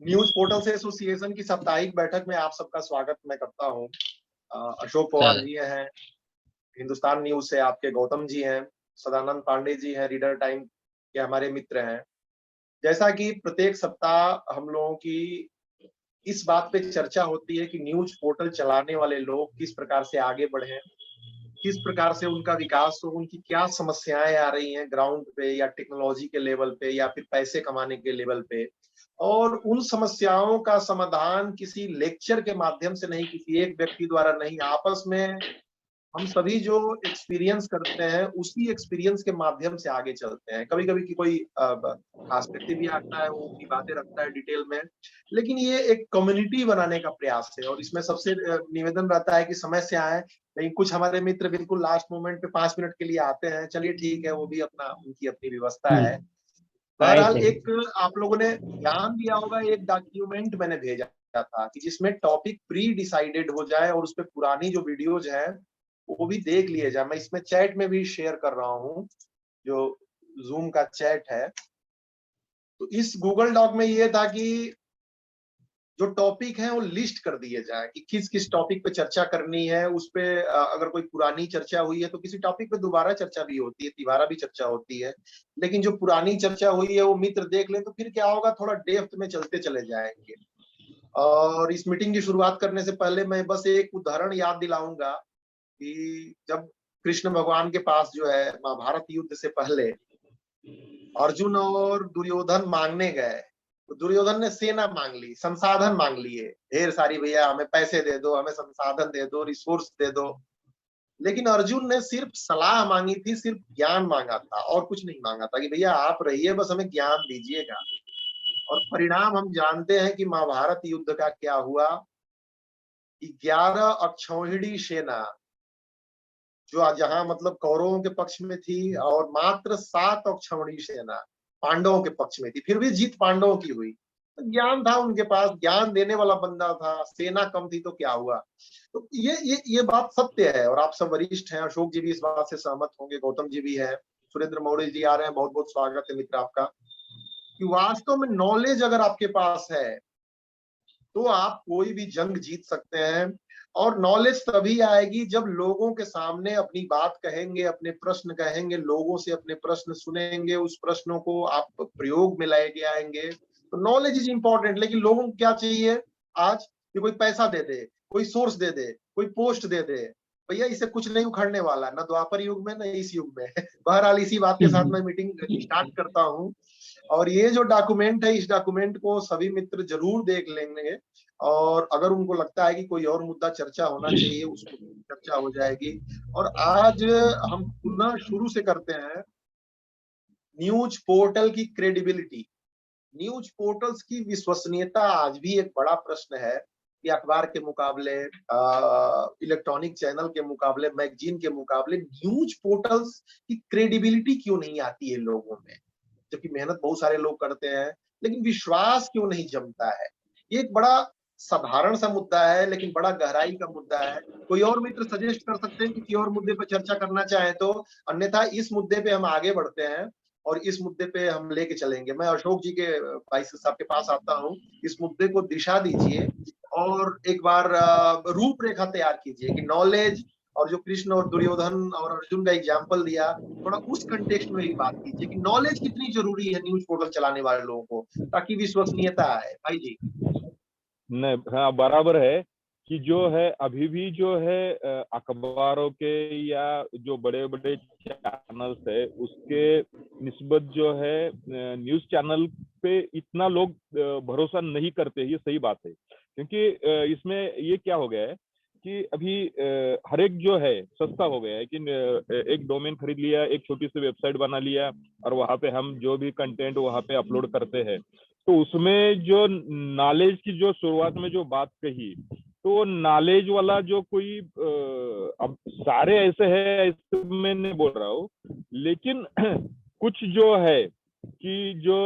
News portal association की साप्ताहिक बैठक में आप सबका स्वागत मैं करता हूं। अशोक पवार जी हैं, हिंदुस्तान न्यूज से आपके गौतम जी हैं, सदानंद पांडे जी हैं, रीडर टाइम के हमारे मित्र हैं। जैसा कि प्रत्येक सप्ताह हम लोगों की इस बात पे चर्चा होती है कि न्यूज पोर्टल चलाने वाले लोग किस प्रकार से आगे बढ़े, किस प्रकार से उनका विकास हो, उनकी क्या समस्याएं आ रही हैं ग्राउंड पे या टेक्नोलॉजी के लेवल पे या फिर पैसे कमाने के लेवल पे, और उन समस्याओं का समाधान किसी लेक्चर के माध्यम से नहीं, किसी एक व्यक्ति द्वारा नहीं, आपस में हम सभी जो एक्सपीरियंस करते हैं उसी एक्सपीरियंस के माध्यम से आगे चलते हैं। कभी कभी की कोई खास व्यक्ति भी आता है, वो अपनी बातें रखता है डिटेल में, लेकिन ये एक कम्युनिटी बनाने का प्रयास है। और इसमें सबसे निवेदन रहता है कि समय से आए, लेकिन कुछ हमारे मित्र बिल्कुल लास्ट मोमेंट पे 5 मिनट के लिए आते हैं। चलिए ठीक है, वो भी अपना उनकी अपनी व्यवस्था है। बहरहाल एक आप लोगों ने ध्यान दिया होगा, एक डॉक्यूमेंट मैंने भेजा था कि जिसमें टॉपिक प्री डिसाइडेड हो जाए और उस पर पुरानी जो वीडियोज हैं वो भी देख लिए जाए। मैं इसमें चैट में भी शेयर कर रहा हूँ, जो जूम का चैट है। तो इस गूगल डॉक में ये था कि जो टॉपिक है वो लिस्ट कर दिए जाए कि किस किस टॉपिक पे चर्चा करनी है। उस पे अगर कोई पुरानी चर्चा हुई है तो किसी टॉपिक पे दोबारा चर्चा भी होती है, तिबारा भी चर्चा होती है। लेकिन जो पुरानी चर्चा हुई है वो मित्र देख लें तो फिर क्या होगा, थोड़ा डेप्थ में चलते चले जाएंगे। और इस मीटिंग की शुरुआत करने से पहले मैं बस एक उदाहरण याद दिलाऊंगा कि जब कृष्ण भगवान के पास जो है महाभारत युद्ध से पहले अर्जुन और दुर्योधन मांगने गए, तो दुर्योधन ने सेना मांग ली, संसाधन मांग लिए ढेर सारी, भैया हमें पैसे दे दो, हमें संसाधन दे दो, रिसोर्स दे दो। लेकिन अर्जुन ने सिर्फ सलाह मांगी थी, सिर्फ ज्ञान मांगा था और कुछ नहीं मांगा था कि भैया आप रहिए, बस हमें ज्ञान दीजिएगा। और परिणाम हम जानते हैं कि महाभारत युद्ध का क्या हुआ। 11 अक्षौहिणी सेना जो जहां मतलब कौरवों के पक्ष में थी और मात्र 7 अक्षौहिणी सेना पांडवों के पक्ष में थी, फिर भी जीत पांडवों की हुई। तो ज्ञान था उनके पास, ज्ञान देने वाला बंदा था, सेना कम थी तो क्या हुआ। तो ये बात सत्य है और आप सब वरिष्ठ हैं, अशोक जी भी इस बात से सहमत होंगे, गौतम जी भी है, सुरेंद्र मौर्य जी आ रहे हैं, बहुत बहुत स्वागत है मित्र आपका। कि वास्तव में नॉलेज अगर आपके पास है तो आप कोई भी जंग जीत सकते हैं। और नॉलेज तभी आएगी जब लोगों के सामने अपनी बात कहेंगे, अपने प्रश्न कहेंगे, लोगों से अपने प्रश्न सुनेंगे, उस प्रश्नों को आप प्रयोग में लाएंगे आएंगे। तो नॉलेज इज इंपॉर्टेंट। लेकिन लोगों को क्या चाहिए आज कि कोई पैसा दे दे, कोई सोर्स दे दे, कोई पोस्ट दे दे। भैया इसे कुछ नहीं उखड़ने वाला, ना द्वापर युग में ना इस युग में। बहरहाल इसी बात के साथ मैं मीटिंग स्टार्ट करता हूँ। और ये जो डॉक्यूमेंट है, इस डॉक्यूमेंट को सभी मित्र जरूर देख लेंगे और अगर उनको लगता है कि कोई और मुद्दा चर्चा होना चाहिए उसको चर्चा हो जाएगी। और आज हम पुनः शुरू से करते हैं न्यूज पोर्टल की क्रेडिबिलिटी। न्यूज पोर्टल्स की विश्वसनीयता आज भी एक बड़ा प्रश्न है कि अखबार के मुकाबले, इलेक्ट्रॉनिक चैनल के मुकाबले, मैगजीन के मुकाबले न्यूज पोर्टल्स की क्रेडिबिलिटी क्यों नहीं आती है लोगों में, जबकि मेहनत बहुत सारे लोग करते हैं, लेकिन विश्वास क्यों नहीं जमता है। ये एक बड़ा साधारण सा मुद्दा है लेकिन बड़ा गहराई का मुद्दा है। कोई और मित्र सजेस्ट कर सकते हैं किसी और मुद्दे पर चर्चा करना चाहे तो, अन्यथा इस मुद्दे पे हम आगे बढ़ते हैं और इस मुद्दे पे हम लेके चलेंगे। मैं अशोक जी के भाई साहब के पास आता हूँ, इस मुद्दे को दिशा दीजिए और एक बार रूपरेखा तैयार कीजिए कि नॉलेज और जो कृष्ण और दुर्योधन और अर्जुन का एग्जाम्पल दिया, थोड़ा उस कंटेक्स्ट में भी बात कीजिए कि नॉलेज कितनी जरूरी है न्यूज पोर्टल चलाने वाले लोगों को, ताकि विश्वसनीयता आए। भाई जी। नहीं, हाँ बराबर है कि जो है अभी भी जो है अखबारों के या जो बड़े बड़े चैनल्स है उसके निस्बत जो है न्यूज चैनल पे इतना लोग भरोसा नहीं करते। ये सही बात है, क्योंकि इसमें ये क्या हो गया है कि अभी हर एक जो है सस्ता हो गया है कि एक डोमेन खरीद लिया, एक छोटी सी वेबसाइट बना लिया और वहां पे हम जो भी कंटेंट वहां पे अपलोड करते हैं। तो उसमें जो नॉलेज की जो शुरुआत में जो बात कही, तो नॉलेज वाला जो कोई अब सारे ऐसे हैं ऐसे मैं नहीं बोल रहा हूँ, लेकिन कुछ जो है कि जो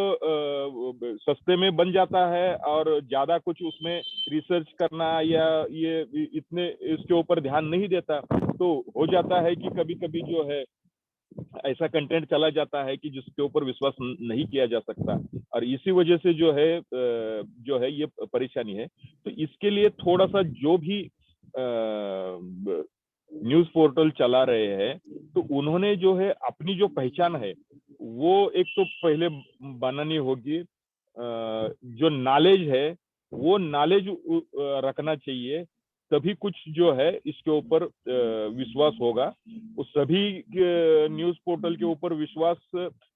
सस्ते में बन जाता है और ज्यादा कुछ उसमें रिसर्च करना या ये इतने इसके ऊपर ध्यान नहीं देता, तो हो जाता है कि कभी कभी जो है ऐसा कंटेंट चला जाता है कि जिसके ऊपर विश्वास नहीं किया जा सकता, और इसी वजह से जो है ये परेशानी है। तो इसके लिए थोड़ा सा जो भी न्यूज पोर्टल चला रहे हैं, तो उन्होंने जो है अपनी जो पहचान है वो एक तो पहले बनानी होगी। जो नॉलेज है वो नॉलेज रखना चाहिए, तभी कुछ जो है इसके ऊपर विश्वास होगा। उस सभी न्यूज पोर्टल के ऊपर विश्वास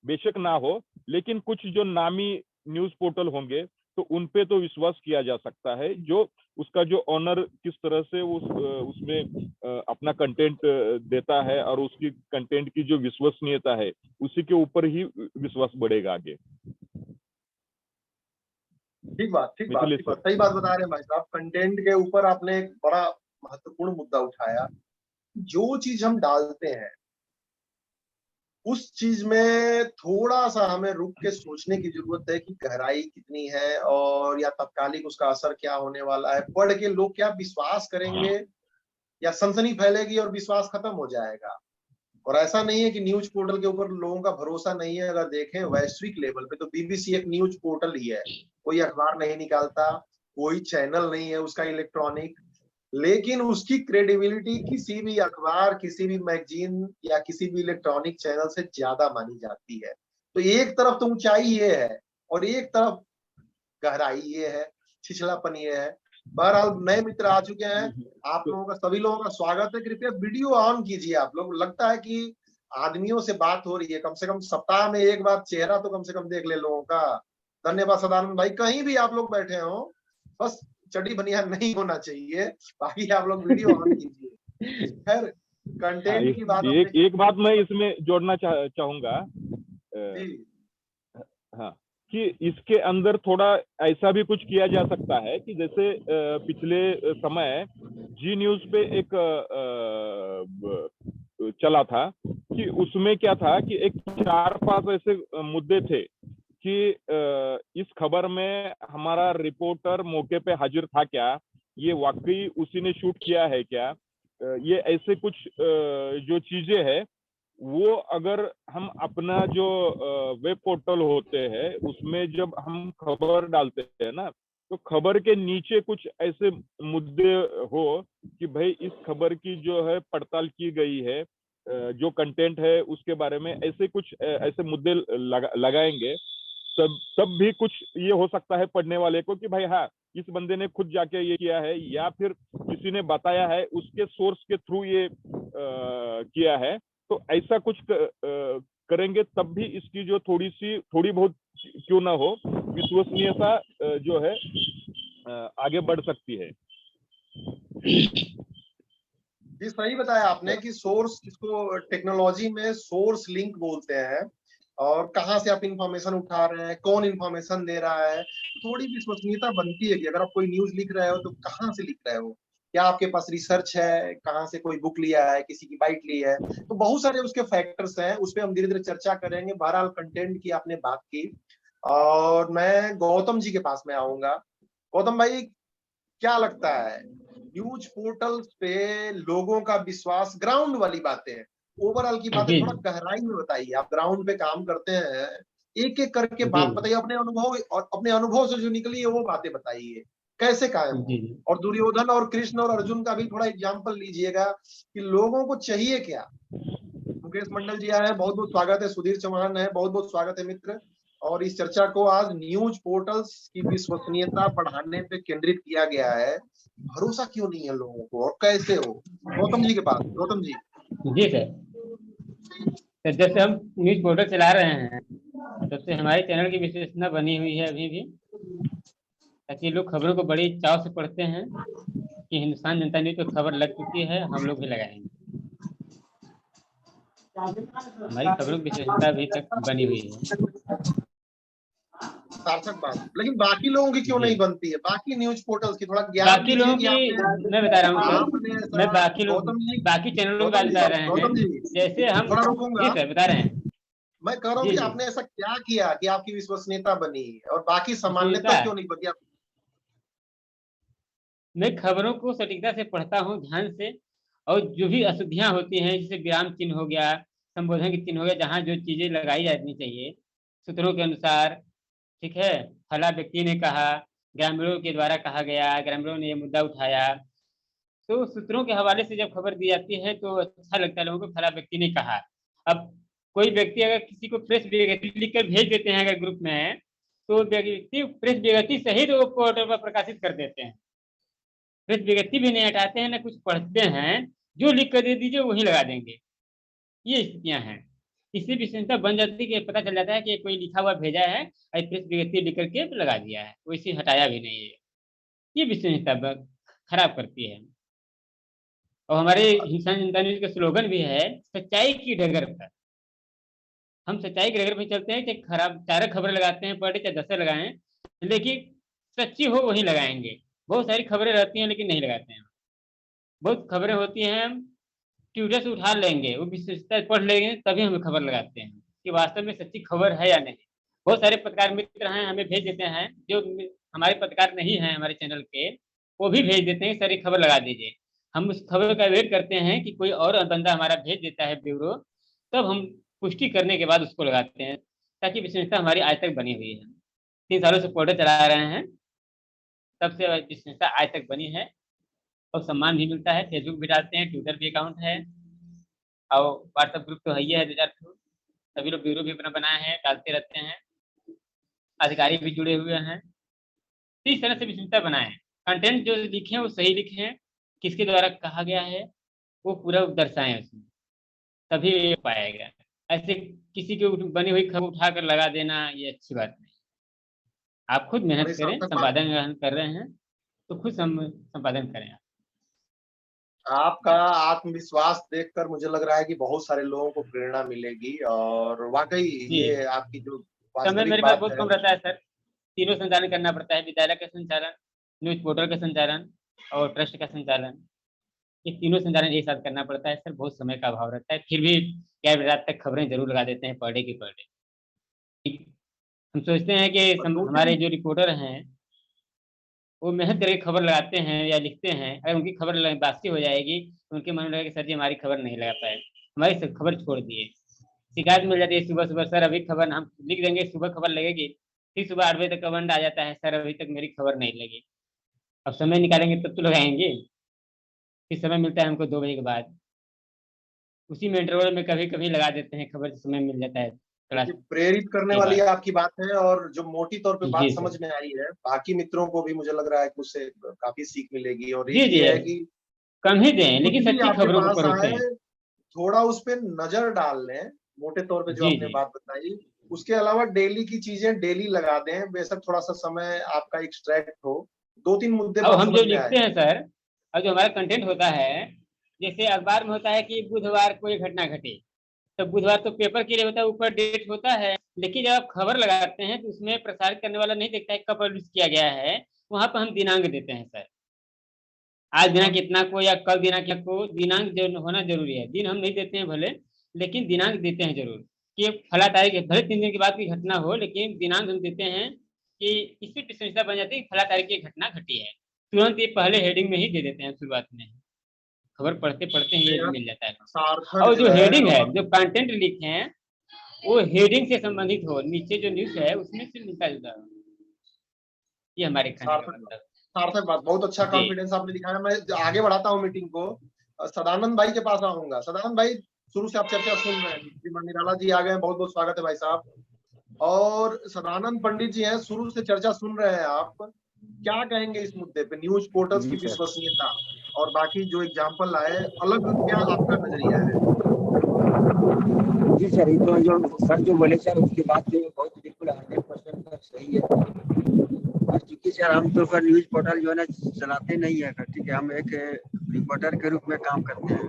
बेशक ना हो, लेकिन कुछ जो नामी न्यूज पोर्टल होंगे तो उन पे तो विश्वास किया जा सकता है। जो उसका जो ऑनर किस तरह से उसमें अपना कंटेंट देता है और उसकी कंटेंट की जो विश्वसनीयता है, उसी के ऊपर ही विश्वास बढ़ेगा आगे। ठीक बात, ठीक बात, ठीक बात, सही बात बता रहे हैं भाई साहब। कंटेंट के ऊपर आपने एक बड़ा महत्वपूर्ण मुद्दा उठाया। जो चीज हम डालते हैं उस चीज में थोड़ा सा हमें रुक के सोचने की जरूरत है कि गहराई कितनी है, और या तत्कालिक उसका असर क्या होने वाला है। पढ़ के लोग क्या विश्वास करेंगे, या सनसनी फैलेगी और विश्वास खत्म हो जाएगा। और ऐसा नहीं है कि न्यूज पोर्टल के ऊपर लोगों का भरोसा नहीं है। अगर देखें वैश्विक लेवल पे तो बीबीसी एक न्यूज पोर्टल ही है, कोई अखबार नहीं निकालता, कोई चैनल नहीं है उसका इलेक्ट्रॉनिक, लेकिन उसकी क्रेडिबिलिटी किसी भी अखबार, किसी भी मैगजीन या किसी भी इलेक्ट्रॉनिक चैनल से ज्यादा मानी जाती है। तो एक तरफ तो ऊंचाई ये है और एक तरफ गहराई ये है, छिछलापन ये है। बहरहाल नए मित्र आ चुके हैं, आप लोगों का, सभी लोगों का स्वागत है। कृपया वीडियो ऑन कीजिए आप लोग। लगता है कि आदमियों से बात हो रही है, कम से कम सप्ताह में एक बार चेहरा तो कम से कम देख ले लोगों का। धन्यवाद सदानंद भाई, कहीं भी आप लोग बैठे हो, बस चड्डी बनियान नहीं होना चाहिए, बाकी आप लोग वीडियो ऑन कीजिए। खैर, कंटेंट की बात एक बात मैं इसमें जोड़ना चाहूंगा। हाँ, कि इसके अंदर थोड़ा ऐसा भी कुछ किया जा सकता है कि जैसे पिछले समय जी न्यूज पे एक चला था कि उसमें क्या था कि एक 4-5 ऐसे मुद्दे थे कि इस खबर में हमारा रिपोर्टर मौके पे हाजिर था क्या, ये वाकई उसी ने शूट किया है क्या, ये ऐसे कुछ जो चीजें हैं वो अगर हम अपना जो वेब पोर्टल होते हैं उसमें जब हम खबर डालते हैं ना, तो खबर के नीचे कुछ ऐसे मुद्दे हो कि भाई इस खबर की जो है पड़ताल की गई है, जो कंटेंट है उसके बारे में ऐसे कुछ ऐसे मुद्दे लगाएंगे, तब भी कुछ ये हो सकता है पढ़ने वाले को कि भाई हाँ, इस बंदे ने खुद जाके ये किया है या फिर किसी ने बताया है, उसके सोर्स के थ्रू ये किया है। तो ऐसा कुछ करेंगे तब भी इसकी जो थोड़ी बहुत क्यों ना हो विश्वसनीयता जो है आगे बढ़ सकती है। जी सही बताया आपने कि सोर्स, इसको टेक्नोलॉजी में सोर्स लिंक बोलते हैं, और कहाँ से आप इंफॉर्मेशन उठा रहे हैं, कौन इंफॉर्मेशन दे रहा है। थोड़ी विश्वसनीयता बनती है कि अगर आप कोई न्यूज लिख रहे हो तो कहाँ से लिख रहे हो, क्या आपके पास रिसर्च है, कहाँ से कोई बुक लिया है, किसी की बाइट ली है। तो बहुत सारे उसके फैक्टर्स हैं, उस पर हम धीरे धीरे चर्चा करेंगे। बहरहाल कंटेंट की आपने बात की, और मैं गौतम जी के पास में आऊंगा। गौतम भाई, क्या लगता है न्यूज पोर्टल्स पे लोगों का विश्वास, ग्राउंड वाली बातें हैं, ओवरऑल की बातें थोड़ा गहराई में बताइए। आप ग्राउंड पे काम करते हैं, एक एक करके बात बताइए, अपने अनुभव, और अपने अनुभव से जो निकली है वो बातें बताइए, कैसे कायम हो। और दुर्योधन और कृष्ण और अर्जुन का भी थोड़ा एग्जाम्पल लीजिएगा कि लोगों को चाहिए क्या। मुकेश मंडल जी आए हैं, बहुत बहुत स्वागत है। सुधीर चौहान है, बहुत बहुत स्वागत है मित्र। और इस चर्चा को आज न्यूज पोर्टल्स की विश्वसनीयता बढ़ाने पे केंद्रित किया गया है। भरोसा क्यों नहीं है लोगों को और कैसे हो। गौतम जी के पास, गौतम जी। जी सर, तो जब से हम न्यूज पोर्टल चला रहे हैं तब से हमारे चैनल की विशेषता बनी हुई है अभी भी, ताकि लोग खबरों को बड़ी चाव से पढ़ते हैं कि हिंदुस्तान जनता न्यूज को खबर लग चुकी है, हम लोग भी लगाएंगे। हमारी खबरों की विशेषता अभी तक बनी हुई है। सार्थक बात, लेकिन बाकी लोगों की क्यों नहीं बनती है, बाकी न्यूज पोर्टल्स की थोड़ा ज्ञान बाकी लोगों की मैं बता रहा हूँ सर, मैं बाकी चैनलों की बता रहे हैं। जैसे हम थोड़ा रुकूंगा, जी सर बता रहे हैं। मैं कह रहा हूँ कि आपने ऐसा क्या किया कि आपकी विश्वसनीयता बनी और बाकी सामान्यता क्यों नहीं बनी। मैं खबरों को सटीकता से पढ़ता हूँ ध्यान से, और जो भी अशुद्धियां होती हैं जैसे विराम चिन्ह हो गया संबोधन के चिन्ह हो गया, जहाँ जो चीजें लगाई जानी चाहिए सूत्रों के अनुसार, ठीक है। फला व्यक्ति ने कहा, ग्रामीणों के द्वारा कहा गया, ग्रामीणों ने ये मुद्दा उठाया, तो सूत्रों के हवाले से जब खबर दी जाती है तो अच्छा लगता है लोगों को, फला व्यक्ति ने कहा। अब कोई व्यक्ति अगर किसी को प्रेस विज्ञप्ति लिखकर भेज देते हैं अगर ग्रुप में, तो व्यक्ति प्रेस विज्ञप्ति सहित वो पोर्टल पर प्रकाशित कर देते हैं, प्रेस विज्ञप्ति भी नहीं हटाते हैं, ना कुछ पढ़ते हैं, जो लिख कर दे दीजिए वही लगा देंगे। ये स्थितियां हैं। इससे विश्वसनीयता बन जाती है कि पता चल जाता है कि कोई लिखा हुआ भेजा है और प्रेस विज्ञप्ति लिख करके लगा दिया है, वैसे हटाया भी नहीं है। ये विश्वसनीयता खराब करती है। और हमारे हिंदुस्तान जनता न्यूज का स्लोगन भी है, सच्चाई की डगर पर। हम सच्चाई की डगर पर चलते हैं कि खराब 4 खबरें लगाते हैं पर डे, चाहे 10 लगाएं, लेकिन सच्ची हो वही लगाएंगे। बहुत सारी खबरें रहती हैं लेकिन नहीं लगाते हैं। बहुत खबरें होती हैं, हम ट्विटर से उठा लेंगे, वो विशेषता पढ़ लेंगे, तभी हम खबर लगाते हैं कि वास्तव में सच्ची खबर है या नहीं। बहुत सारे पत्रकार मित्र हैं, हमें भेज देते हैं, जो हमारे पत्रकार नहीं हैं हमारे चैनल के, वो भी भेज देते हैं सारी खबर लगा दीजिए। हम उस खबर का वेट करते हैं कि कोई और बंदा हमारा भेज देता है ब्यूरो, तब हम पुष्टि करने के बाद उसको लगाते हैं, ताकि विश्वसनीयता हमारी आज तक बनी हुई है। 3 सालों से पोर्टल चला रहे हैं, तब से विश्वसनीयता आज तक बनी है, और सम्मान भी मिलता है। फेसबुक भी डालते हैं, ट्विटर भी अकाउंट है, और व्हाट्सएप ग्रुप तो है ही है 2000 थ्रू, सभी लोग ब्यूरो भी अपना बनाए हैं, डालते रहते हैं, अधिकारी भी जुड़े हुए हैं। तो इस तरह से विश्वसनीयता बनाए, कंटेंट जो लिखे हैं वो सही लिखे हैं, किसके द्वारा कहा गया है वो पूरा दर्शाएं उसमें, तभी ये पाएगा। ऐसे किसी की बनी हुई खबर उठाकर लगा देना, ये अच्छी बात नहीं। आप खुद मेहनत बड़ी करें, सार्थक बात। संपादन कर रहे हैं तो खुद संपादन करें आप। आपका आत्मविश्वास देखकर मुझे लग रहा है कि बहुत सारे लोगों को प्रेरणा मिलेगी, और वाकई जी, ये आपकी जो समय वास्तविक मेरे पास बात बहुत है। कम रहता है सर, तीनों संचालन करना पड़ता है, विद्यालय का संचालन, न्यूज पोर्टल का संचालन और ट्रस्ट का संचालन। ये तीनों संचालन एक साथ करना पड़ता है सर, बहुत समय का अभाव रहता है, फिर भी क्या रात तक खबरें जरूर लगा देते हैं पर डे की पर डे। हम सोचते हैं कि और दो हमारे तीन जो रिपोर्टर हैं वो मेहनत करके खबर लगाते हैं या लिखते हैं, अगर उनकी खबर बासी हो जाएगी तो उनके मन में लगेगा सर जी हमारी खबर नहीं लगा पाए, हमारी खबर छोड़ दिए। शिकायत मिल जाती है सुबह सुबह, सर अभी खबर, हम लिख देंगे सुबह खबर लगेगी, फिर सुबह 8 बजे तक कमेंट आ जाता है, सर अभी तक मेरी खबर नहीं लगी। अब समय निकालेंगे तब तो लगाएंगे, फिर समय मिलता है हमको 2 बजे के बाद, उसी में इंटरवल में कभी कभी लगा देते हैं खबर, समय मिल जाता है क्लास ये प्रेरित करने के वाली बाद। आपकी बात है, और जो मोटी तौर पे जी बात समझ सर। में आई है, बाकी मित्रों को भी मुझे लग रहा है कि उससे काफी सीख मिलेगी। और जी एक जी, ये है कि कम ही दें कुछ लेकिन भी सच्ची आपके खबरों को पास परोसें। आए, थोड़ा उस पे नजर डाल लें, मोटे तौर पे जो जी आपने जी, बात बताई। उसके अलावा डेली की चीजें डेली लगा दें, बेशक थोड़ा सा समय आपका एक्सट्रैक्ट हो, 2-3 मुद्दे अब बस हम जो समझ में आए। लिखते हैं सर, अब जो हमारा कंटेंट होता है, जैसे अखबार में होता है कि बुधवार को ये घटना घटी, तो बुधवार तो पेपर के लिए होता है, ऊपर डेट होता है, लेकिन जब आप खबर लगाते हैं तो उसमें प्रसारित करने वाला नहीं देखता है कब पब्लिश किया गया है, वहां पर हम दिनांक देते हैं सर, आज दिनांक इतना को या कल दिनांक को, दिनांक जो होना जरूरी है, दिन हम नहीं देते हैं भले, लेकिन दिनांक देते हैं जरूर, कि फला तारीख, भले 3 दिन के बाद की घटना हो लेकिन दिनांक हम देते हैं, कि इससे विश्वसनीयता बन जाती है कि फला तारीख की घटना घटी है। तुरंत ये पहले हेडिंग में ही दे देते हैं शुरुआत में, खबर पढ़ते पढ़ते ही ये बेहद मिल जाता है। सार्थक और जो जो है। हेडिंग है, और जो कंटेंट लिखे हैं वो हेडिंग से संबंधित हो, नीचे जो न्यूज है उसमें से मिलता जुलता हो, ये हमारे कहने का सार्थक मतलब। सार्थक बात, बहुत अच्छा जी कॉन्फिडेंस आपने दिखाया। मैं आगे बढ़ाता हूँ मीटिंग को, सदानंद भाई के पास आऊंगा। सदानंद भाई, शुरू से आप चर्चा सुन रहे हैं, श्रीमान निराला जी आ गए, बहुत बहुत स्वागत है भाई साहब। और सदानंद पंडित जी हैं, शुरू से चर्चा सुन रहे हैं आप, क्या कहेंगे इस मुद्दे पे, न्यूज पोर्टल्स की जी सर। विश्वसनीयता और बाकी जो एग्जाम्पल आए, अलग क्या आपका नजरिया है? जी सर, ये तो जो सर जो बोले सर उसकी बात जो बहुत बिल्कुल 100% सर सही है। और चूंकि सर हम तो सर न्यूज पोर्टल जो है ना चलाते नहीं है, ठीक है, हम एक रिपोर्टर के रूप में काम करते हैं।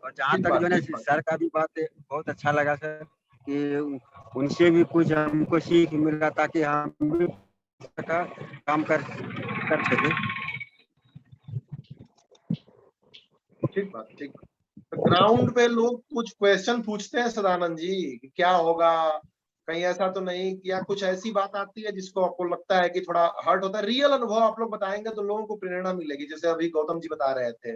और जहाँ ठीक तक जो है बात, ना ठीक बात। सर का भी बात बहुत अच्छा लगा सर, कि उनसे भी कुछ हमको सीख मिला ताकि हम भी का काम कर सके। ठीक बात, ठीक बात। तो ग्राउंड पे लोग कुछ क्वेश्चन पूछते हैं सदानंद जी कि क्या होगा, कहीं ऐसा तो नहीं, या कुछ ऐसी बात आती है जिसको आपको लगता है कि थोड़ा हर्ट होता है? रियल अनुभव आप लोग बताएंगे तो लोगों को प्रेरणा मिलेगी, जैसे अभी गौतम जी बता रहे थे।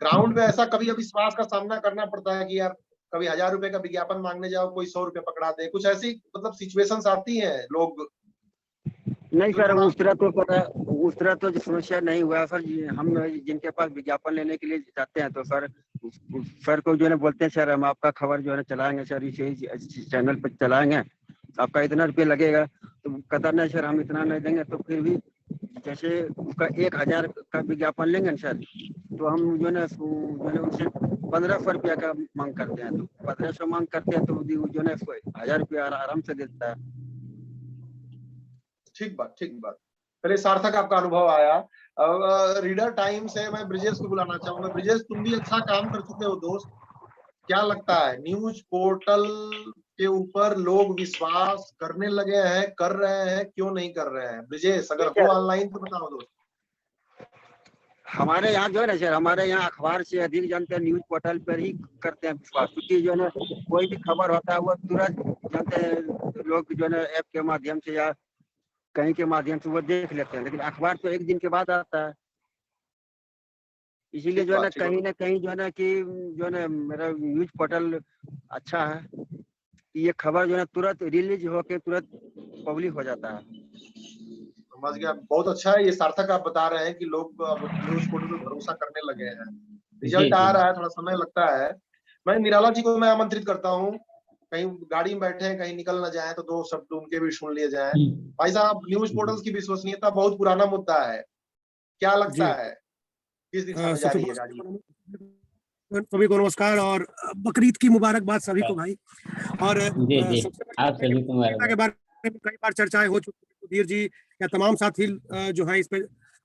ग्राउंड पे ऐसा कभी अविश्वास का सामना करना पड़ता है कि यार कभी 1000 रुपए का विज्ञापन मांगने जाओ, कोई 100 रुपए पकड़ा दे, कुछ ऐसी मतलब सिचुएशंस आती हैं लोग नहीं जो सर, थोड़ा उस तरह तो पता, उस तरह तो समस्या नहीं हुआ सर जी। हम जिनके पास विज्ञापन लेने के लिए जाते हैं तो सर सर को जो है बोलते हैं सर हम आपका खबर जो है चलाएंगे सर, इस चैनल पर चलाएंगे, आपका इतना रुपये लगेगा। तो कहता नहीं सर हम इतना नहीं देंगे। तो फिर भी जैसे उसका 1000 का विज्ञापन लेंगे ना सर, तो हम जो है उससे 1500 रुपया का मांग करते हैं। तो 1500 मांग करते हैं तो जो है 1000 रुपया आराम से देता है। ठीक बात, ठीक बात। पहले सार्थक आपका अनुभव आया। अब रीडर टाइम से मैं ब्रिजेश को बुलाना चाहूंगा। ब्रिजेश, तुम भी अच्छा काम कर चुके हो दोस्त, क्या लगता है न्यूज पोर्टल के ऊपर लोग विश्वास करने लगे हैं, कर रहे हैं, क्यों नहीं कर रहे हैं? ब्रिजेश अगर हो ऑनलाइन तो बताओ दोस्त। हमारे यहाँ जो है ना सर, हमारे यहाँ अखबार से अधिक जानते हैं न्यूज पोर्टल पर ही करते हैं विश्वास। क्योंकि जो है ना कोई भी खबर होता है वो तुरंत जानते हैं लोग जो है ना ऐप के माध्यम से या कहीं के माध्यम से वो देख लेते हैं। लेकिन अखबार तो एक दिन के बाद आता है, इसीलिए ठीक जो है बात, ठीक बात। ना कहीं जो है ना कि जो है ना मेरा न्यूज पोर्टल अच्छा है कि ये खबर जो है ना तुरंत रिलीज होके तुरंत पब्लिक हो जाता है। समझ गया, बहुत अच्छा है। ये सार्थक आप बता रहे हैं कि लोग अब न्यूज पोर्टल पर भरोसा करने लगे हैं। जी रिजल्ट आ जी। रहा है, थोड़ा समय लगता है। मैं निराला जी को मैं आमंत्रित करता हूँ, कहीं गाड़ी में बैठे हैं, कहीं निकल ना जाए तो दो शब्द उनके भी सुन लिए जाए। भाई साहब, न्यूज पोर्टल्स की विश्वसनीयता बहुत पुराना मुद्दा है, क्या लगता जी है किस दिशा में जा सबसे रही है गाड़ी? सभी को नमस्कार और बकरीद की मुबारकबाद सभी को भाई। और जी जी, सबसे आप पहले सभी को विश्वसनीयता के मुबारकबाद। बारे में कई बार चर्चाएं हो चुकी हैं। सुधीर जी या तमाम साथी जो है इस पे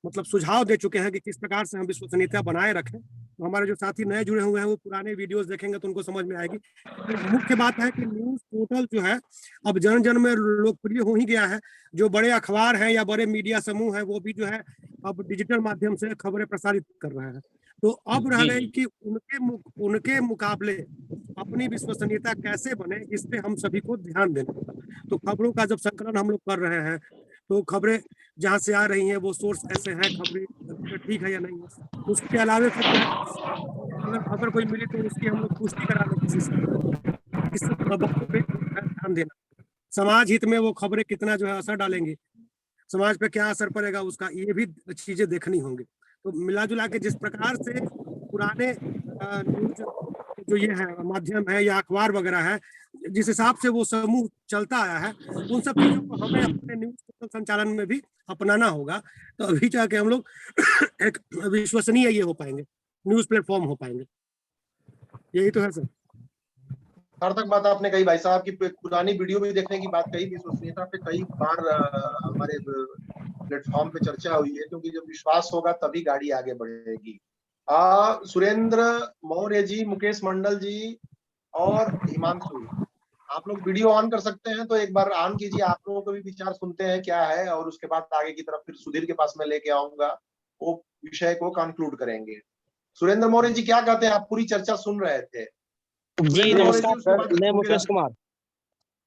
मतलब सुझाव दे चुके हैं कि किस प्रकार से हम विश्वसनीयता बनाए रखें। तो हमारे जो साथी नए जुड़े हुए हैं वो पुराने वीडियोस देखेंगे तो उनको समझ में आएगी। तो मुख्य बात है कि न्यूज पोर्टल जो है अब जन जन में लोकप्रिय हो ही गया है। जो बड़े अखबार हैं या बड़े मीडिया समूह हैं वो भी जो है अब डिजिटल माध्यम से खबरें प्रसारित कर रहे हैं। तो अब रह जी गई जी कि उनके मुकाबले अपनी विश्वसनीयता कैसे बने, इस पे हम सभी को ध्यान देना होगा। तो खबरों का जब संकलन हम लोग कर रहे हैं तो खबरें जहां से आ रही हैं वो सोर्स ऐसे हैं, खबरें ठीक है या नहीं है। उसके अलावे फिर जो है अगर खबर कोई मिली तो उसकी हम लोग पुष्टि कराने की कोशिश करते हैं। इस बातों पे ध्यान देना, समाज हित में वो खबरें कितना जो है असर डालेंगी, समाज पे क्या असर पड़ेगा उसका, ये भी चीजें देखनी होंगी। तो मिला जुला के जिस प्रकार से पुराने न्यूज जो ये है माध्यम है या अखबार वगैरह है, जिस हिसाब से वो समूह चलता आया है, उन सब चीजों को हमें अपने न्यूज संचालन में भी अपनाना होगा। तो अभी जाके हम लोग एक विश्वसनीय ये हो पाएंगे, न्यूज प्लेटफॉर्म हो पाएंगे। यही तो है सर। सार्थक बात आपने कही भाई साहब की, पुरानी वीडियो भी देखने की बात कही। विश्वसनीयता पे कई बार हमारे प्लेटफॉर्म पे चर्चा हुई है, क्योंकि जब विश्वास होगा तभी गाड़ी आगे बढ़ेगी। सुरेंद्र मौर्य जी, मुकेश मंडल जी और हिमांशु, आप लोग वीडियो ऑन कर सकते हैं तो एक बार ऑन कीजिए, आप लोगों को भी विचार सुनते हैं क्या है, और उसके बाद आगे की तरफ फिर सुधीर के पास में लेके आऊंगा, वो विषय को कंक्लूड करेंगे। सुरेंद्र मौर्य जी क्या कहते हैं? आप पूरी चर्चा सुन रहे थे। जी सुरेंद्र मौर्य जी, नमस्कार उसके सर, बाद मैं मुकेश मुकेश कुमार।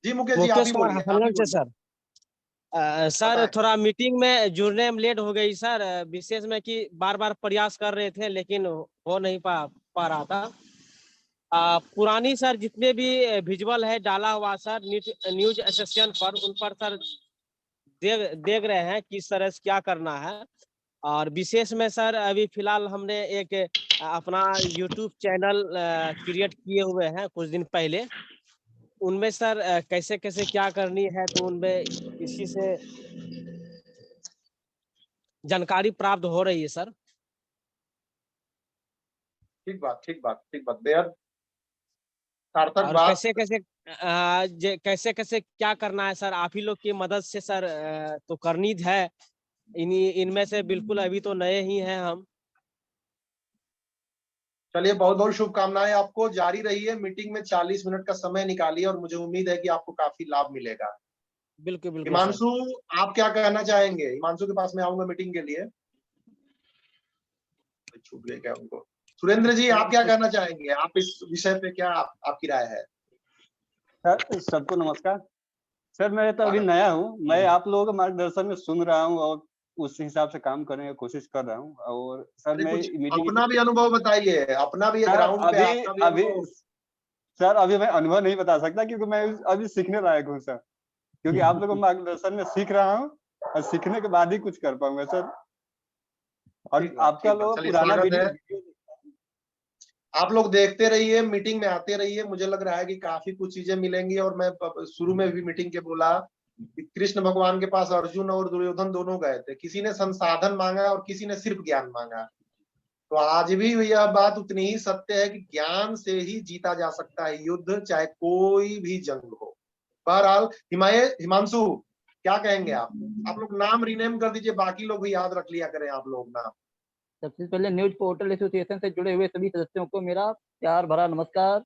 जी। मुकेश जी आप ही बोलिए, आप ही हफनगंज से बोलिए। सर। सर बताएं। थोड़ा मीटिंग में जुड़ने में लेट हो गई सर। विशेष में कि बार बार प्रयास कर रहे थे लेकिन हो नहीं पा रहा था। पुरानी सर जितने भी विजुअल है डाला हुआ सर न्यूज एसोसिएशन पर, उन पर सर देख रहे हैं किस तरह से क्या करना है। और विशेष में सर अभी फिलहाल हमने एक अपना यूट्यूब चैनल क्रिएट किए हुए हैं कुछ दिन पहले। उनमें सर कैसे कैसे क्या करनी है तो उनमें इसी से जानकारी प्राप्त हो रही है सर। ठीक बात, ठीक बात, ठीक बात, बेहद सार्थक और बात। कैसे कैसे क्या करना है सर, आप ही लोग की मदद से सर तो करनी है। इनमें से बिल्कुल अभी तो नए ही हैं हम। चलिए, बहुत बहुत शुभकामनाएं आपको, जारी रहिए। मीटिंग में 40 मिनट का समय निकालिए और मुझे उम्मीद है कि आपको काफी लाभ मिलेगा। बिल्कुल बिल्कुल सर। हिमांशु, आप क्या कहना चाहेंगे? हिमांशु के पास मैं आऊंगा मीटिंग के लिए, छूट गए क्या उनको? सुरेंद्र जी, आप क्या कहना चाहेंगे? आप इस विषय पे क्या आपकी राय है? सर सबको नमस्कार। सर मैं तो अभी नया हूँ, मैं आप लोगों के मार्गदर्शन में सुन रहा हूँ और उस हिसाब से काम करने की कोशिश कर रहा हूँ। और सर अरे मैं कुछ मीटिंग अपना भी अनुभव बताइए, अपना भी सर ग्राउंड पे अभी आपका भी अभी अनुभव। सर अभी मैं अनुभव नहीं बता सकता, क्योंकि मैं अभी सीखने लायक हूँ सर, क्योंकि आप लोगों के मार्गदर्शन में सीख रहा हूँ और सीखने के बाद ही कुछ कर पाऊंगा सर। और ठीक बात, आपका ठीक बात। लोग चलिए, पुराना स्वागत है। वीडियो आप लोग देखते रहिए, मीटिंग में आते रहिए, मुझे लग रहा है कि काफी कुछ चीजें मिलेंगी। और मैं शुरू में भी मीटिंग के बोला कि कृष्ण भगवान के पास अर्जुन और दुर्योधन दोनों गए थे, किसी ने संसाधन मांगा और किसी ने सिर्फ ज्ञान मांगा। तो आज भी यह बात उतनी ही सत्य है कि ज्ञान से ही जीता जा सकता है युद्ध, चाहे कोई भी जंग हो। बहरहाल हिमांशु, क्या कहेंगे आप लोग नाम रीनेम कर दीजिए, बाकी लोग भी याद रख लिया करें आप लोग नाम। सबसे पहले न्यूज पोर्टल एसोसिएशन से जुड़े हुए सभी सदस्यों को मेरा प्यार भरा नमस्कार।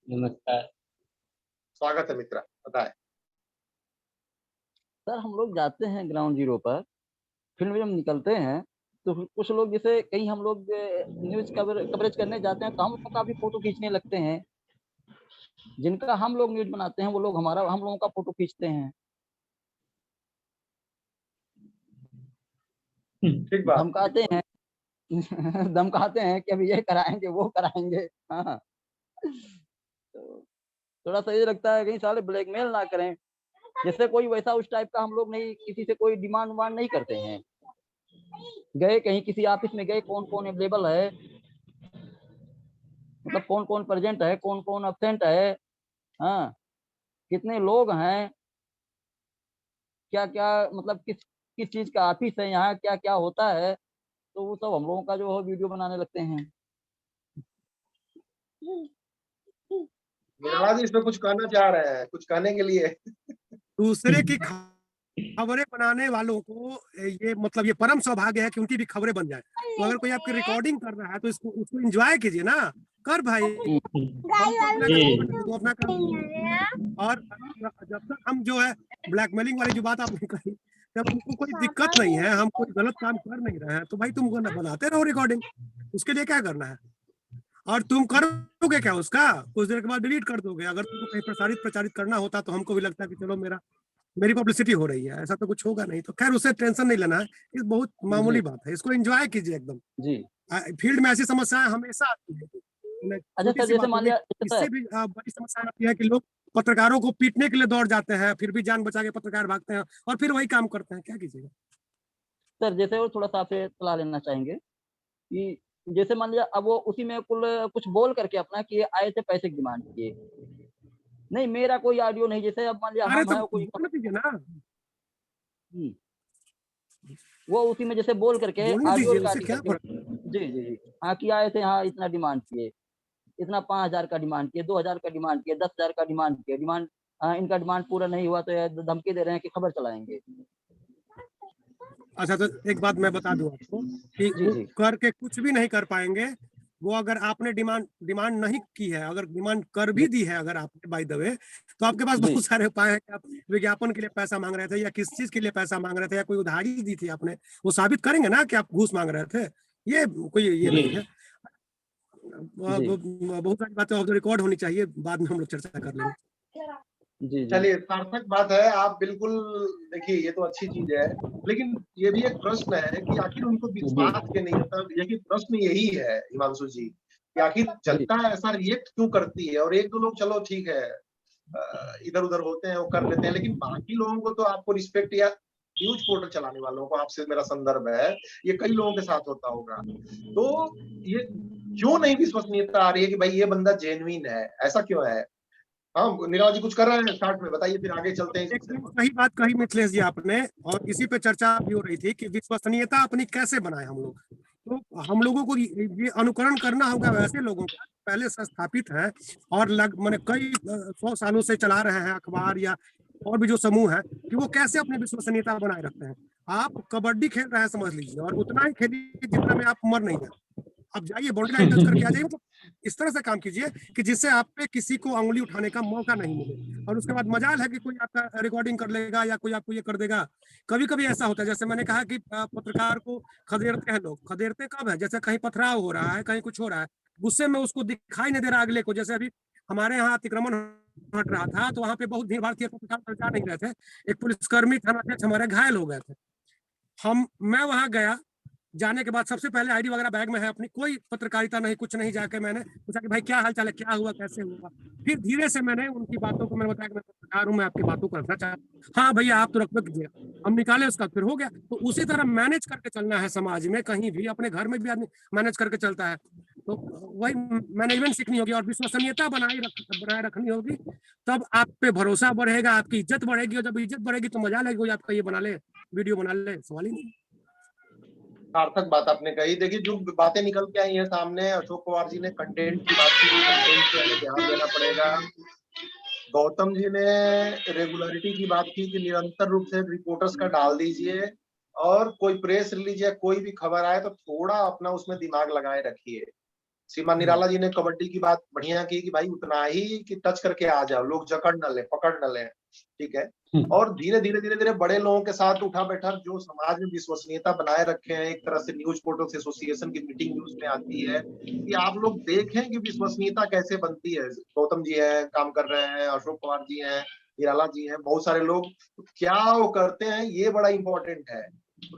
नमस्कार। स्वागत है मित्र, बताएं। सर हम लोग जाते हैं ग्राउंड जीरो पर, फील्ड में जब निकलते हैं तो कुछ लोग जैसे कहीं हम लोग न्यूज कवरेज करने जाते हैं तो हम लोग का भी फोटो खींचने लगते हैं। जिनका हम लोग न्यूज बनाते हैं वो लोग हम लोगों का फोटो खींचते हैं, ठीक बात। धमकाते हैं धमकाते हैं कि अभी ये कराएंगे वो कराएंगे। हाँ, तो थोड़ा सा ये लगता है कहीं साले ब्लैकमेल ना करें। जैसे कोई वैसा उस टाइप का हम लोग नहीं, किसी से कोई डिमांड वांड नहीं करते हैं। गए कहीं किसी ऑफिस में गए, कौन कौन अवेलेबल है, मतलब कौन कौन प्रेजेंट है, कौन कौन अब्सेंट है, हाँ कितने लोग हैं, क्या क्या मतलब किस किस चीज का ऑफिस है, यहाँ क्या क्या होता है, तो वो सब हम लोगों का जो है वीडियो बनाने लगते हैं। निर्मला जी इसमें कुछ कहना चाह रहे हैं, कुछ कहने के लिए? दूसरे की खबरें बनाने वालों को ये मतलब ये परम सौभाग्य है कि उनकी भी खबरें बन जाए। तो अगर कोई आपकी रिकॉर्डिंग कर रहा है तो इसको उसको एंजॉय कीजिए ना, कर भाई, तो अपना काम। और जब तक हम जो है ब्लैकमेलिंग वाली जो बात आपने कही, जब हमको कोई दिक्कत नहीं है, हम कोई गलत काम कर नहीं रहे हैं, तो भाई तुम बनाते रहो रिकॉर्डिंग, उसके लिए क्या करना है। और तुम करोगे क्या उसका, कुछ देर के बाद डिलीट कर दोगे। अगर तुमको कहीं प्रचारित करना होता तो हमको भी लगता है कि चलो मेरी पब्लिसिटी हो रही है, ऐसा तो कुछ होगा नहीं। तो खैर उससे टेंशन नहीं लेना है, ये बहुत मामूली बात है, इसको एंजॉय कीजिए एकदम जी। फील्ड में ऐसी समस्याएं हमेशा आती है। अच्छा सर, जैसे मान लिया इससे भी बड़ी समस्या आती है कि लोग पत्रकारों को पीटने के लिए दौड़ जाते हैं, फिर भी जान बचा के पत्रकार भागते हैं और फिर वही काम करते हैं। क्या कीजिएगा सर, जैसे वो थोड़ा सा आपसे सलाह लेना चाहेंगे कि जैसे मान लिया अब वो उसी में कुछ बोल करके अपना कि आए थे पैसे की डिमांड किए, नहीं मेरा कोई ऑडियो नहीं, जैसे अब मान लिया अरे हम तो है कोई बोल दीजिए ना, वो उसी में जैसे बोल करके बोलने ऑडियो दीजिए, रिकॉर्ड उससे क्या फर्क। जी जी जी, हाँ कि आए थे, हाँ इतना डिमांड किए, इतना 5,000 का डिमांड किए, 2,000 का डिमांड किए, 10,000 का डिमांड किए, इनका डिमांड पूरा नहीं हुआ तो ये धमकी दे रहे हैं कि खबर चलाएंगे। अच्छा, तो एक बात मैं बता दूं आपको कि जी वो जी करके कुछ भी नहीं कर पाएंगे। वो अगर आपने डिमांड नहीं की है, अगर डिमांड कर भी दी है अगर आपने बाय द वे, तो आपके पास जी बहुत सारे उपाय हैं कि आप विज्ञापन के लिए पैसा मांग रहे थे या किस चीज के लिए पैसा मांग रहे थे या कोई उधारी दी थी आपने, वो साबित करेंगे ना कि आप घूस मांग रहे थे। ये कोई ये नहीं है। बहुत सारी बातें ऑफ द रिकॉर्ड होनी चाहिए, बाद में हम लोग चर्चा कर लेंगे। जी जी चलिए, सार्थक बात है, आप बिल्कुल देखिए, ये तो अच्छी चीज है, लेकिन ये भी एक प्रश्न है कि आखिर उनको विश्वास के नहीं होता। यही प्रश्न यही है हिमांशु जी कि आखिर जनता ऐसा रिएक्ट क्यों करती है। और एक दो लोग चलो ठीक है, इधर उधर होते हैं, वो कर लेते हैं, लेकिन बाकी लोगों को तो आपको रिस्पेक्ट, या न्यूज पोर्टल चलाने वालों को, आपसे मेरा संदर्भ है, ये कई लोगों के साथ होता होगा, तो ये क्यों नहीं विश्वसनीयता आ रही है कि भाई ये बंदा जेन्युइन है, ऐसा क्यों है? हाँ नीरज जी कुछ कर रहे हैं स्टार्ट में, बताइए, फिर आगे चलते हैं। एकदम सही बात कही मिथिलेश जी आपने, और इसी पे चर्चा भी हो रही थी कि विश्वसनीयता अपनी कैसे बनाए हम लोग। तो हम लोगों को ये अनुकरण करना होगा वैसे लोगों का पहले से स्थापित है और मैंने कई 100 सालों से चला रहे हैं अखबार या और भी जो समूह है, कि वो कैसे अपनी विश्वसनीयता बनाए रखते हैं। आप कबड्डी खेल रहे हैं समझ लीजिए, और उतना ही खेलिए जितना में आप उम्र नहीं है। अब जाइए बाउंड्री लाइन टच करके आ जाइए, मतलब इस तरह से काम कीजिए कि जिससे आप पे किसी को अंगुली उठाने का मौका नहीं मिले। और उसके बाद मजाल है कि कोई आपका रिकॉर्डिंग कर लेगा या कोई आपको ये कर देगा। कभी कभी ऐसा होता है, जैसे मैंने कहा कि पत्रकार को खदेड़ते हैं लोग। खदेड़ते कब है, जैसे कहीं पथराव हो रहा है, कहीं कुछ हो रहा है, गुस्से में उसको दिखाई नहीं दे रहा अगले को। जैसे अभी हमारे यहाँ अतिक्रमण हट रहा था तो वहां पे बहुत भीड़ भाड़ थी, पत्रकार जा नहीं रहे थे, एक पुलिसकर्मी थानाध्यक्ष हमारे घायल हो गए थे। मैं वहां गया, जाने के बाद सबसे पहले आईडी वगैरह बैग में है अपनी, कोई पत्रकारिता नहीं, कुछ नहीं, जाके मैंने पूछा कि भाई क्या हाल चाल है, क्या हुआ, कैसे हुआ। फिर धीरे से मैंने उनकी बातों को मैंने बताया कि मैं पत्रकार हूँ, मैं आपकी बातों को रखना चाहता, हाँ भैया आप तो रखबे कीजिए, हम निकाले उसका, फिर हो गया। तो उसी तरह मैनेज करके चलना है समाज में, कहीं भी, अपने घर में भी आदमी मैनेज करके चलता है। तो वही मैनेजमेंट सीखनी होगी और विश्वसनीयता बनाए रखनी होगी, तब आप पे भरोसा बढ़ेगा, आपकी इज्जत बढ़ेगी, और जब इज्जत बढ़ेगी तो मजा लगेगी, आपका ये बना ले, वीडियो बना ले, सवाल ही नहीं। सार्थक बात आपने कही। देखिए जो बातें निकल के आई हैं सामने, अशोक पवार जी ने कंटेंट की बात की, कंटेंट पे हमें ध्यान देना पड़ेगा। गौतम जी ने रेगुलरिटी की बात की कि निरंतर रूप से रिपोर्टर्स का डाल दीजिए, और कोई प्रेस रिलीज या कोई भी खबर आए तो थोड़ा अपना उसमें दिमाग लगाए रखिए। श्रीमान निराला जी ने कबड्डी की बात बढ़िया की कि भाई उतना ही कि टच करके आ जाओ, लोग जकड़ न ले, पकड़ न ले, ठीक है। और धीरे धीरे बड़े लोगों के साथ उठा बैठक, जो समाज में विश्वसनीयता बनाए रखे हैं, एक तरह से न्यूज पोर्टल्स एसोसिएशन की मीटिंग न्यूज में आती है कि आप लोग देखें कि विश्वसनीयता कैसे बनती है। गौतम जी है, काम कर रहे हैं, अशोक पवार जी हैं, निराला जी हैं, बहुत सारे लोग, क्या वो करते हैं ये बड़ा इंपॉर्टेंट है।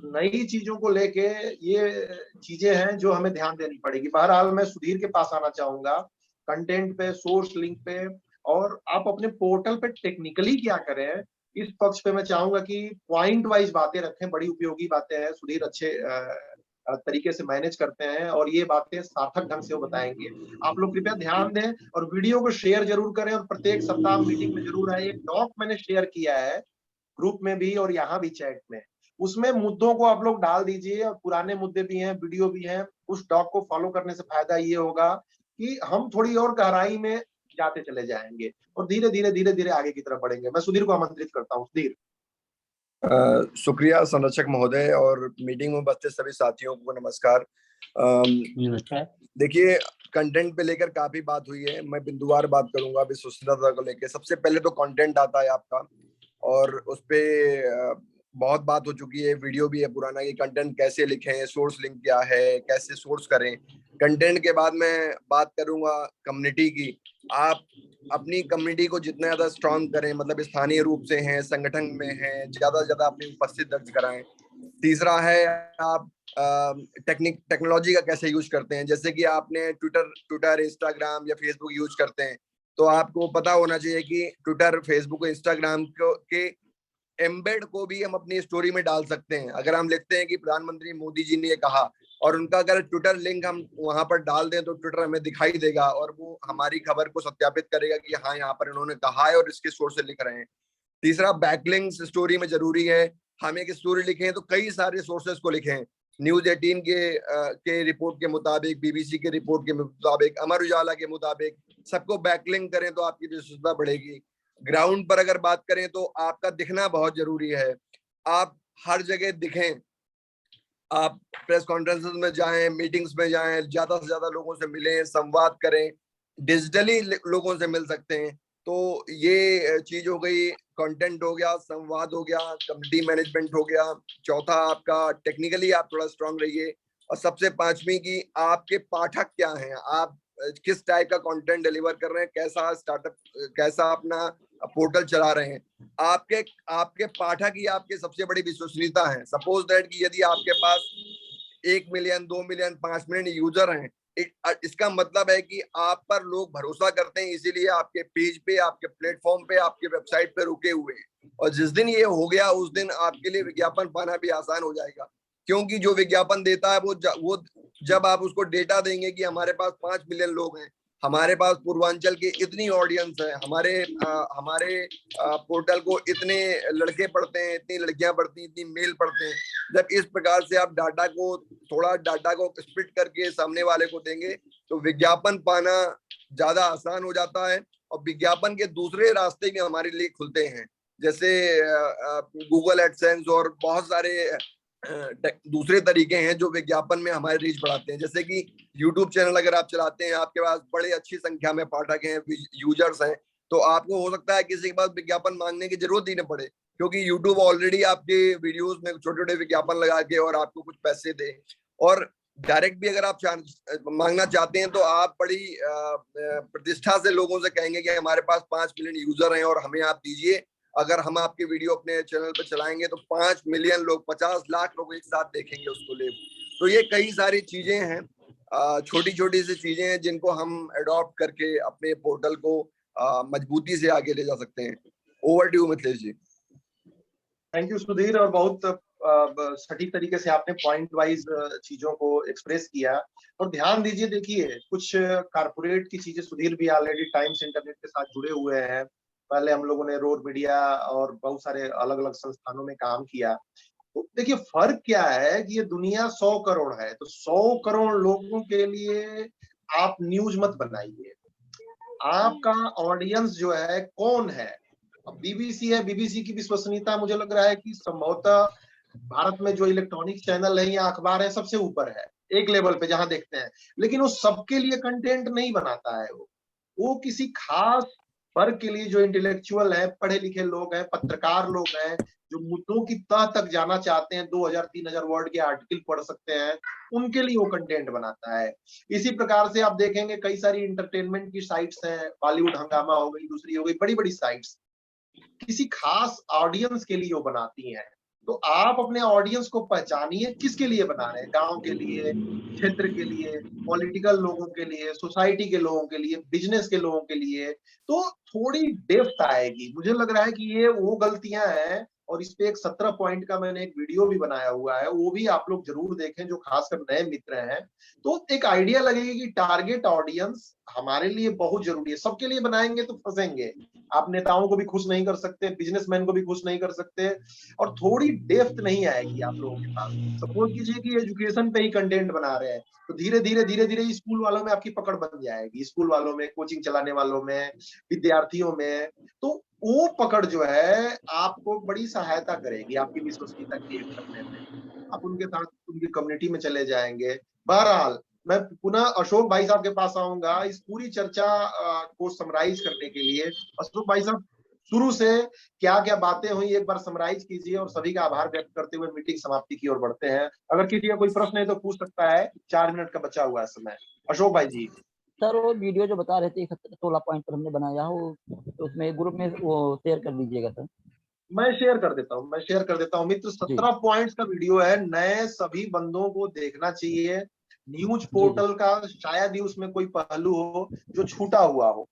नई चीजों को लेके ये चीजें हैं जो हमें ध्यान देनी पड़ेगी। बहरहाल मैं सुधीर के पास आना चाहूंगा, कंटेंट पे, सोर्स लिंक पे, और आप अपने पोर्टल पे टेक्निकली क्या करें, इस पक्ष पे मैं चाहूंगा कि पॉइंट वाइज बातें रखें, बड़ी उपयोगी बातें हैं। सुधीर अच्छे तरीके से मैनेज करते हैं और ये बातें सार्थक ढंग से वो बताएंगे। आप लोग कृपया ध्यान दें और वीडियो को शेयर जरूर करें, और प्रत्येक सप्ताह मीटिंग में जरूर आए। एक डॉक मैंने शेयर किया है ग्रुप में भी और यहाँ भी चैट में, उसमें मुद्दों को आप लोग डाल दीजिए, और पुराने मुद्दे भी हैं, वीडियो भी हैं। उस डॉक को फॉलो करने से फायदा ये होगा कि हम थोड़ी और गहराई में जाते चले जाएंगे और धीरे धीरे आगे की तरफ बढ़ेंगे। मैं सुधीर को आमंत्रित करता हूँ। सुधीर। शुक्रिया संरक्षक महोदय, और मीटिंग में उपस्थित सभी साथियों को नमस्कार। देखिए कंटेंट पे लेकर काफी बात हुई है, मैं बिंदुवार बात करूंगा विश्वसनीयता को लेकर। सबसे पहले तो कंटेंट आता है आपका, और उस पे बहुत बात हो चुकी है, वीडियो भी है पुराना कि कंटेंट कैसे लिखें, सोर्स लिंक क्या है, कैसे सोर्स करें। कंटेंट के बाद मैं बात करूंगा कम्युनिटी की। आप अपनी कम्युनिटी को जितना ज्यादा स्ट्रांग करें, मतलब स्थानीय रूप से हैं, संगठन में हैं, ज्यादा से ज्यादा अपनी उपस्थिति दर्ज कराएं। तीसरा है आप टेक्नोलॉजी का कैसे यूज करते हैं। जैसे कि आपने ट्विटर, इंस्टाग्राम या फेसबुक यूज करते हैं, तो आपको पता होना चाहिए कि ट्विटर, फेसबुक, इंस्टाग्राम के एम्बेड को भी हम अपनी स्टोरी में डाल सकते हैं। अगर हम लिखते हैं कि प्रधानमंत्री मोदी जी ने कहा, और उनका अगर ट्विटर लिंक हम वहां पर डाल दें, तो ट्विटर हमें दिखाई देगा और वो हमारी खबर को सत्यापित करेगा कि हाँ यहाँ पर इन्होंने कहा है और इसके सोर्स से लिख रहे हैं। तीसरा, बैकलिंक्स स्टोरी में जरूरी है। हम एक स्टोरी लिखें तो कई सारे सोर्सेस को लिखें। न्यूज 18 के रिपोर्ट के मुताबिक, बीबीसी के रिपोर्ट के मुताबिक, अमर उजाला के मुताबिक, सबको बैकलिंक करें तो आपकी विश्वसनीयता बढ़ेगी। ग्राउंड पर अगर बात करें तो आपका दिखना बहुत जरूरी है। आप हर जगह दिखें, आप प्रेस कॉन्फ्रेंसेस में जाएं, मीटिंग्स में जाएं, ज्यादा से ज्यादा लोगों से मिलें, संवाद करें। डिजिटली लोगों से मिल सकते हैं। तो ये चीज हो गई, कंटेंट हो गया, संवाद हो गया, कम्युनिटी मैनेजमेंट हो गया। चौथा, आपका टेक्निकली आप थोड़ा स्ट्रांग रहिए। और सबसे पांचवी की, आपके पाठक क्या हैं, आप किस टाइप का कंटेंट डिलीवर कर रहे हैं, कैसा स्टार्टअप, कैसा अपना पोर्टल चला रहे हैं। आपके पाठक ही आपके सबसे बड़ी विश्वसनीयता है। सपोज दैट कि यदि आपके पास 1 मिलियन, 2 मिलियन, 5 मिलियन यूजर हैं, इसका मतलब है कि आप पर लोग भरोसा करते हैं, इसीलिए आपके पेज पे, आपके प्लेटफॉर्म पे, आपके वेबसाइट पे रुके हुए हैं। और जिस दिन ये हो गया, उस दिन आपके लिए विज्ञापन पाना भी आसान हो जाएगा, क्योंकि जो विज्ञापन देता है वो जब आप उसको डेटा देंगे कि हमारे पास 5 मिलियन लोग हैं, हमारे पास पूर्वांचल की इतनी ऑडियंस है, हमारे पोर्टल को इतने लड़के पढ़ते हैं, इतनी लड़कियां पढ़ती हैं, इतनी मेल पढ़ते हैं। जब इस प्रकार से आप डाटा को स्प्लिट करके सामने वाले को देंगे, तो विज्ञापन पाना ज्यादा आसान हो जाता है। और विज्ञापन के दूसरे रास्ते भी हमारे लिए खुलते हैं, जैसे गूगल एडसेंस और बहुत सारे दूसरे तरीके हैं जो विज्ञापन में हमारे रीच बढ़ाते हैं। जैसे कि YouTube चैनल अगर आप चलाते हैं, आपके पास बड़ी अच्छी संख्या में पाठक हैं, यूजर्स हैं, तो आपको हो सकता है किसी के पास विज्ञापन मांगने की जरूरत ही न पड़े, क्योंकि YouTube ऑलरेडी आपके वीडियोस में छोटे छोटे विज्ञापन लगा के और आपको कुछ पैसे दे। और डायरेक्ट भी अगर आप मांगना चाहते हैं, तो आप बड़ी प्रतिष्ठा से लोगों से कहेंगे कि हमारे पास 5 मिलियन यूजर हैं और हमें आप दीजिए, अगर हम आपके वीडियो अपने चैनल पर चलाएंगे तो 5 मिलियन लोग, 50 लाख लोग एक साथ देखेंगे उसको लाइव। तो ये कई सारी चीजें हैं, छोटी छोटी सी चीजें हैं जिनको हम अडॉप्ट करके अपने पोर्टल को मजबूती से आगे ले जा सकते हैं। Over to you Mithilesh ji. Thank you Sudhir, और बहुत सटीक तरीके से आपने पॉइंट वाइज चीजों को एक्सप्रेस किया। और ध्यान दीजिए, देखिए कुछ कारपोरेट की चीजें, सुधीर भी ऑलरेडी टाइम्स इंटरनेट के साथ जुड़े हुए हैं, पहले हम लोगों ने रोड मीडिया और बहुत सारे अलग अलग संस्थानों में काम किया। तो देखिए फर्क क्या है कि ये दुनिया 100 करोड़ है, तो 100 करोड़ लोगों के लिए आप न्यूज मत बनाइए। आपका ऑडियंस जो है कौन है? अब बीबीसी है, बीबीसी की विश्वसनीयता मुझे लग रहा है कि संभवतः भारत में जो इलेक्ट्रॉनिक चैनल है या अखबार है सबसे ऊपर है, एक लेवल पे जहां देखते हैं। लेकिन वो सबके लिए कंटेंट नहीं बनाता है, वो किसी खास वर्ग के लिए, जो इंटेलेक्चुअल है, पढ़े लिखे लोग हैं, पत्रकार लोग हैं, जो मुद्दों की तह तक जाना चाहते हैं, 2000-3000 वर्ड के आर्टिकल पढ़ सकते हैं, उनके लिए वो कंटेंट बनाता है। इसी प्रकार से आप देखेंगे कई सारी इंटरटेनमेंट की साइट्स हैं, बॉलीवुड हंगामा हो गई, दूसरी हो गई, बड़ी बड़ी साइट्स किसी खास ऑडियंस के लिए वो बनाती हैं। तो आप अपने ऑडियंस को पहचानिए, किसके लिए बना रहे हैं, गांव के लिए, क्षेत्र के लिए, पॉलिटिकल लोगों के लिए, सोसाइटी के लोगों के लिए, बिजनेस के लोगों के लिए। तो थोड़ी डेप्थ आएगी। मुझे लग रहा है कि ये वो गलतियां हैं, और इस पे एक 17 पॉइंट का मैंने एक वीडियो भी बनाया हुआ है, वो भी आप लोग जरूर देखें, जो खासकर नए मित्र हैं। तो एक आइडिया लगेगी कि टारगेट ऑडियंस हमारे लिए बहुत जरूरी है। सबके लिए बनाएंगे तो फंसेंगे, आप नेताओं को भी खुश नहीं कर सकते, बिजनेसमैन को भी खुश नहीं कर सकते, और थोड़ी डेप्थ नहीं आएगी आप लोगों के पास। सपोज कीजिए कि एजुकेशन पे ही कंटेंट बना रहे हैं, तो धीरे धीरे स्कूल वालों में आपकी पकड़ बन जाएगी, स्कूल वालों में, कोचिंग चलाने वालों में, विद्यार्थियों में। तो वो पकड़ जो है आपको बड़ी सहायता करेगी आपकी विश्वसनीयता क्रिएट करने में। आप उनके साथ उनकी कम्युनिटी में चले जाएंगे। बहरहाल मैं पुनः अशोक भाई साहब के पास आऊंगा इस पूरी चर्चा को समराइज करने के लिए। अशोक भाई साहब, शुरू से क्या क्या बातें हुई एक बार समराइज कीजिए, और सभी का आभार व्यक्त करते हुए मीटिंग समाप्ति की ओर बढ़ते हैं। अगर किसी का कोई प्रश्न है तो पूछ सकता है, 4 मिनट का बचा हुआ है समय। अशोक भाई जी। सर वो वीडियो जो बता रहे थे 16 पॉइंट पर हमने बनाया हो, तो उसमें ग्रुप में वो शेयर कर दीजिएगा सर। मैं शेयर कर देता हूँ मित्र। 17 पॉइंट्स का वीडियो है, नए सभी बंदों को देखना चाहिए। न्यूज पोर्टल का शायद ही उसमें कोई पहलू हो जो छूटा हुआ हो,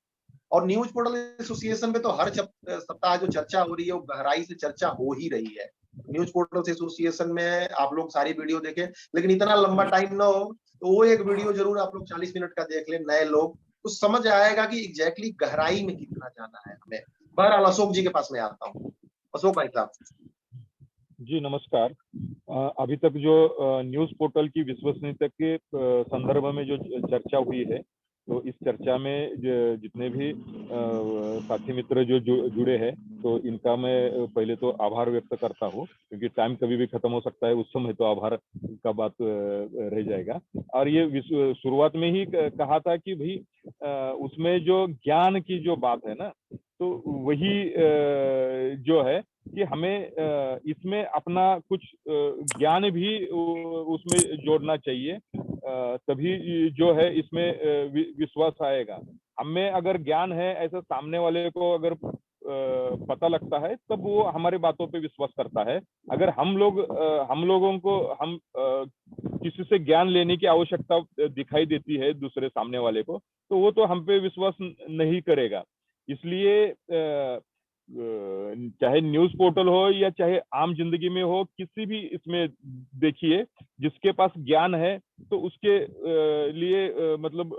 और न्यूज पोर्टल एसोसिएशन में तो हर सप्ताह जो चर्चा हो रही है वो गहराई से चर्चा हो ही रही है। न्यूज पोर्टल एसोसिएशन में आप लोग सारी वीडियो देखें, लेकिन इतना लंबा टाइम ना हो तो वो एक वीडियो जरूर आप लोग 40 मिनट का देख लें, नए लोग तो समझ आएगा कि एग्जैक्टली गहराई में कितना जाना है हमें। बहरहाल अशोक जी के पास में आता हूँ। अशोक भाई साहब जी नमस्कार। अभी तक जो न्यूज पोर्टल की विश्वसनीयता के संदर्भ में जो चर्चा हुई है, तो इस चर्चा में जितने भी साथी मित्र जो जुड़े हैं, तो इनका मैं पहले तो आभार व्यक्त करता हूँ, क्योंकि टाइम कभी भी खत्म हो सकता है, उस समय तो आभार का बात रह जाएगा। और ये शुरुआत में ही कहा था कि भाई उसमें जो ज्ञान की जो बात है ना, तो वही जो है कि हमें इसमें अपना कुछ ज्ञान भी उसमें जोड़ना चाहिए, तभी जो है इसमें विश्वास आएगा। हमें अगर ज्ञान है, ऐसा सामने वाले को अगर पता लगता है, तब वो हमारे बातों पे विश्वास करता है। अगर हम लोगों को किसी से ज्ञान लेने की आवश्यकता दिखाई देती है दूसरे सामने वाले को, तो वो तो हम पे विश्वास नहीं करेगा। इसलिए चाहे न्यूज पोर्टल हो या चाहे आम जिंदगी में हो, किसी भी इसमें देखिए, जिसके पास ज्ञान है तो उसके लिए मतलब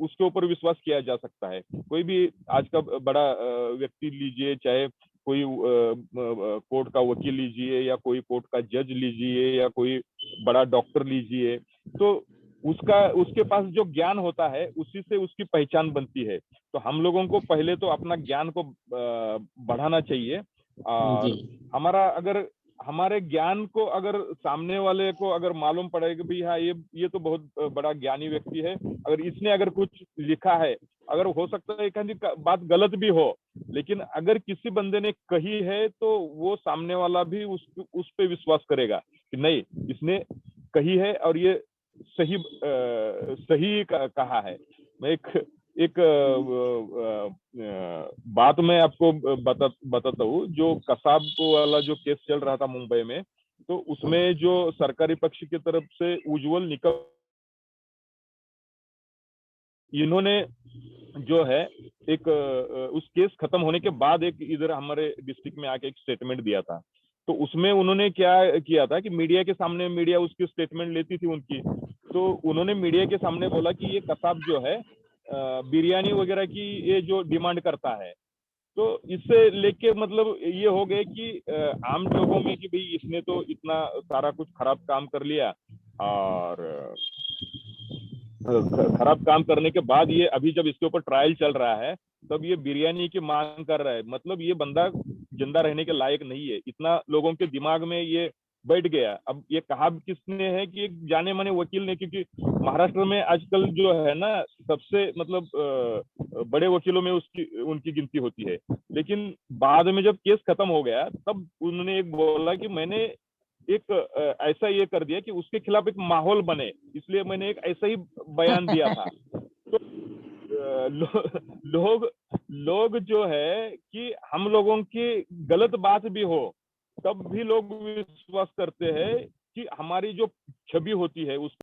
उसके ऊपर विश्वास किया जा सकता है। कोई भी आज का बड़ा व्यक्ति लीजिए, चाहे कोई कोर्ट का वकील लीजिए, या कोई कोर्ट का जज लीजिए, या कोई बड़ा डॉक्टर लीजिए, तो उसके पास जो ज्ञान होता है उसी से उसकी पहचान बनती है। तो हम लोगों को पहले तो अपना ज्ञान को बढ़ाना चाहिए। और हमारे ज्ञान को अगर सामने वाले को अगर मालूम पड़े कि भाई हाँ ये तो बहुत बड़ा ज्ञानी व्यक्ति है, अगर इसने अगर कुछ लिखा है, अगर हो सकता है एक बात गलत भी हो, लेकिन अगर किसी बंदे ने कही है तो वो सामने वाला भी उस पे विश्वास करेगा कि नहीं, इसने कही है और ये सही कहा है। मैं एक बात मैं आपको बताता हूँ। जो कसाब वाला जो केस चल रहा था मुंबई में, तो उसमें जो सरकारी पक्ष की तरफ से उज्जवल निकम, इन्होंने जो है एक उस केस खत्म होने के बाद एक इधर हमारे डिस्ट्रिक्ट में आके एक स्टेटमेंट दिया था। तो उसमें उन्होंने क्या किया था कि मीडिया के सामने, मीडिया उसकी स्टेटमेंट लेती थी उनकी, तो उन्होंने मीडिया के सामने बोला कि ये कसाब जो है बिरयानी वगैरह की ये जो डिमांड करता है। तो इससे लेके मतलब ये हो गए कि आम लोगों में कि भाई इसने तो इतना सारा कुछ खराब काम कर लिया, और खराब काम करने के बाद ये अभी जब इसके ऊपर ट्रायल चल रहा है तब ये बिरयानी की मांग कर रहा है। मतलब ये बंदा जिंदा रहने के लायक नहीं है, इतना लोगों के दिमाग में ये बैठ गया। अब ये कहा किसने है कि एक जाने माने वकील ने, क्योंकि महाराष्ट्र में आजकल जो है ना सबसे मतलब बड़े वकीलों में उनकी गिनती होती है। लेकिन बाद में जब केस खत्म हो गया तब उन्होंने एक बोला कि मैंने एक ऐसा ये कर दिया कि उसके खिलाफ एक माहौल बने, इसलिए मैंने एक ऐसा ही बयान दिया था। तो लोग जो है कि हम लोगों की गलत बात भी हो तब भी लोग विश्वास करते हैं कि हमारी जो छवि होती है उस